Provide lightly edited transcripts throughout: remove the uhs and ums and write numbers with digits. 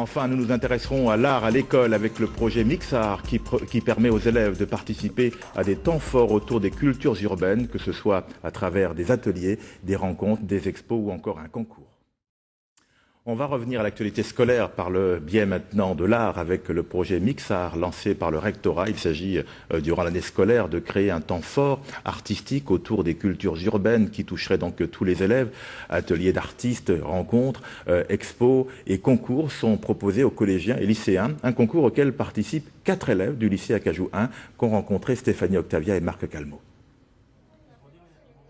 Enfin, nous nous intéresserons à l'art à l'école avec le projet Mixart qui permet aux élèves de participer à des temps forts autour des cultures urbaines, que ce soit à travers des ateliers, des rencontres, des expos ou encore un concours. On va revenir à l'actualité scolaire par le biais maintenant de l'art avec le projet Mixart lancé par le rectorat. Il s'agit durant l'année scolaire de créer un temps fort artistique autour des cultures urbaines qui toucherait donc tous les élèves. Ateliers d'artistes, rencontres, expos et concours sont proposés aux collégiens et lycéens. Un concours auquel participent 4 élèves du lycée Acajou 1 qu'ont rencontré Stéphanie Octavia et Marc Calmot.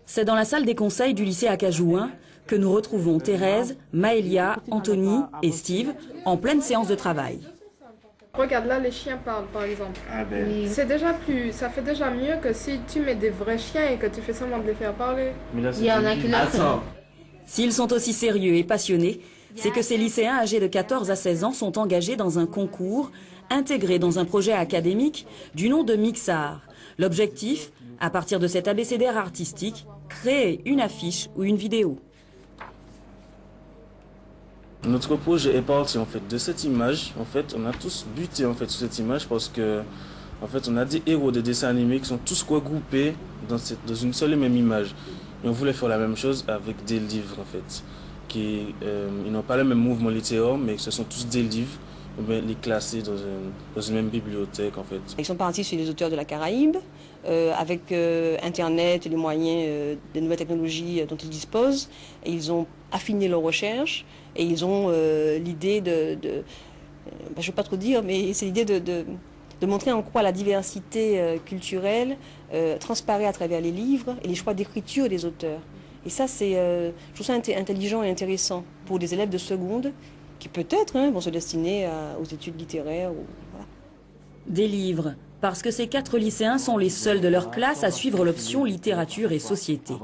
C'est dans la salle des conseils du lycée Acajou 1 que nous retrouvons Thérèse, Maëlia, Anthony et Steve en pleine séance de travail. Regarde, là les chiens parlent par exemple. Ah ben. Ça fait déjà mieux que si tu mets des vrais chiens et que tu fais semblant de les faire parler. Mais là, Il y en a qui Attends. S'ils sont aussi sérieux et passionnés, c'est que ces lycéens âgés de 14 à 16 ans sont engagés dans un concours intégré dans un projet académique du nom de Mixart. L'objectif, à partir de cet abécédaire artistique, créer une affiche ou une vidéo. Notre projet est parti en fait de cette image. En fait, on a tous buté en fait sur cette image parce que en fait, on a des héros de dessins animés qui sont tous regroupés dans une seule et même image. Et on voulait faire la même chose avec des livres en fait, ils n'ont pas le même mouvement littéraire, mais ce sont tous des livres. On va les classer dans une même bibliothèque en fait. Ils sont partis sur les auteurs de la Caraïbe, avec Internet et les moyens des nouvelles technologies dont ils disposent. Et ils ont affiné leurs recherches et ils ont l'idée je ne vais pas trop dire, mais c'est l'idée de montrer en quoi la diversité culturelle transparaît à travers les livres et les choix d'écriture des auteurs. Et ça, je trouve ça intelligent et intéressant pour des élèves de seconde qui peut-être vont se destiner aux études littéraires. Voilà. Des livres, parce que ces 4 lycéens sont les seuls de leur classe à suivre l'option littérature et société.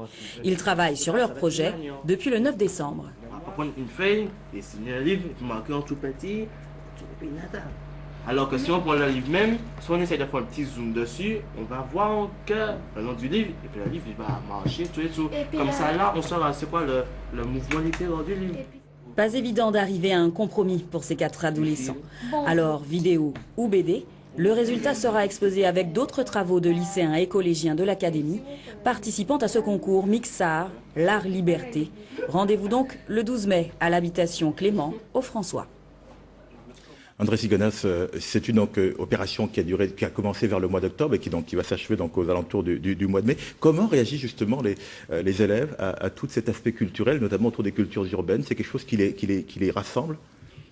Ils travaillent sur leur projet depuis le 9 décembre. On va prendre une feuille, dessiner un livre, marquer en tout petit, alors que si on prend le livre même, si on essaie de faire un petit zoom dessus, on va voir que le nom du livre, et puis le livre il va marcher, tout et tout. Comme ça là, on saura c'est quoi le mouvement littéraire du livre. Pas évident d'arriver à un compromis pour ces 4 adolescents. Alors, vidéo ou BD, le résultat sera exposé avec d'autres travaux de lycéens et collégiens de l'académie participant à ce concours Mixart, l'art liberté. Rendez-vous donc le 12 mai à l'habitation Clément au François. André Sigonas, c'est une opération qui a commencé vers le mois d'octobre et qui va s'achever aux alentours du mois de mai. Comment réagissent justement les élèves à tout cet aspect culturel, notamment autour des cultures urbaines? C'est quelque chose qui les rassemble?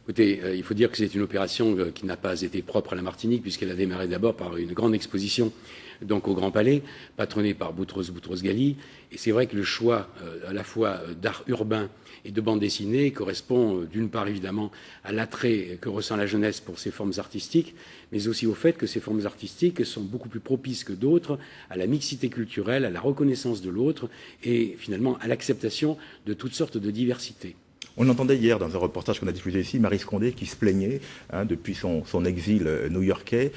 Écoutez, il faut dire que c'est une opération qui n'a pas été propre à la Martinique, puisqu'elle a démarré d'abord par une grande exposition donc au Grand Palais, patronnée par Boutros Ghali. Et c'est vrai que le choix à la fois d'art urbain et de bande dessinée correspond d'une part évidemment à l'attrait que ressent la jeunesse pour ces formes artistiques, mais aussi au fait que ces formes artistiques sont beaucoup plus propices que d'autres à la mixité culturelle, à la reconnaissance de l'autre et finalement à l'acceptation de toutes sortes de diversités. On entendait hier dans un reportage qu'on a diffusé ici, Marie Scondé qui se plaignait depuis son exil new-yorkais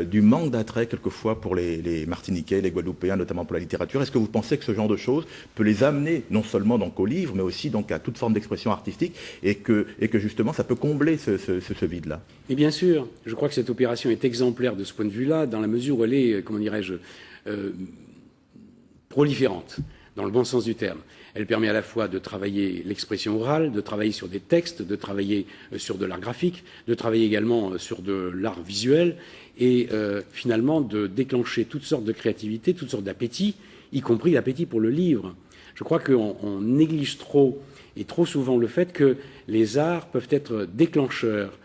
du manque d'attrait quelquefois pour les Martiniquais, les Guadeloupéens, notamment pour la littérature. Est-ce que vous pensez que ce genre de choses peut les amener non seulement donc au livre, mais aussi donc à toute forme d'expression artistique et que justement ça peut combler ce vide-là? Et bien sûr, je crois que cette opération est exemplaire de ce point de vue-là, dans la mesure où elle est, comment dirais-je, proliférante, dans le bon sens du terme. Elle permet à la fois de travailler l'expression orale, de travailler sur des textes, de travailler sur de l'art graphique, de travailler également sur de l'art visuel et finalement de déclencher toutes sortes de créativité, toutes sortes d'appétits, y compris l'appétit pour le livre. Je crois qu'on néglige trop et trop souvent le fait que les arts peuvent être déclencheurs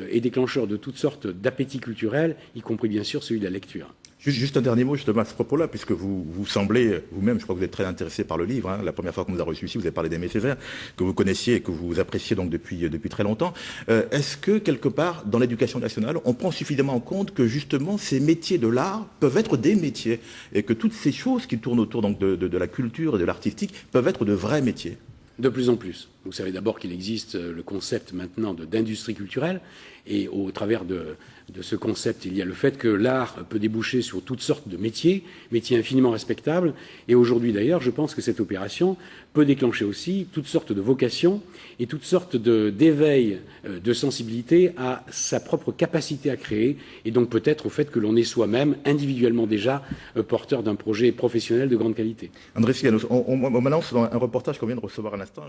et déclencheurs de toutes sortes d'appétits culturels, y compris bien sûr celui de la lecture. Juste un dernier mot justement à ce propos-là, puisque vous semblez, vous-même, je crois que vous êtes très intéressé par le livre. La première fois qu'on vous a reçu ici, vous avez parlé d'Aimé Césaire, que vous connaissiez et que vous appréciez donc depuis très longtemps. Est-ce que, quelque part, dans l'éducation nationale, on prend suffisamment en compte que justement ces métiers de l'art peuvent être des métiers et que toutes ces choses qui tournent autour donc, de la culture et de l'artistique peuvent être de vrais métiers? De plus en plus. Vous savez d'abord qu'il existe le concept maintenant d'industrie culturelle, et au travers de ce concept, il y a le fait que l'art peut déboucher sur toutes sortes de métiers infiniment respectables, et aujourd'hui d'ailleurs, je pense que cette opération peut déclencher aussi toutes sortes de vocations et toutes sortes d'éveil de sensibilité à sa propre capacité à créer, et donc peut-être au fait que l'on est soi-même individuellement déjà porteur d'un projet professionnel de grande qualité. André Siganos, on m'annonce dans un reportage qu'on vient de recevoir à l'instant.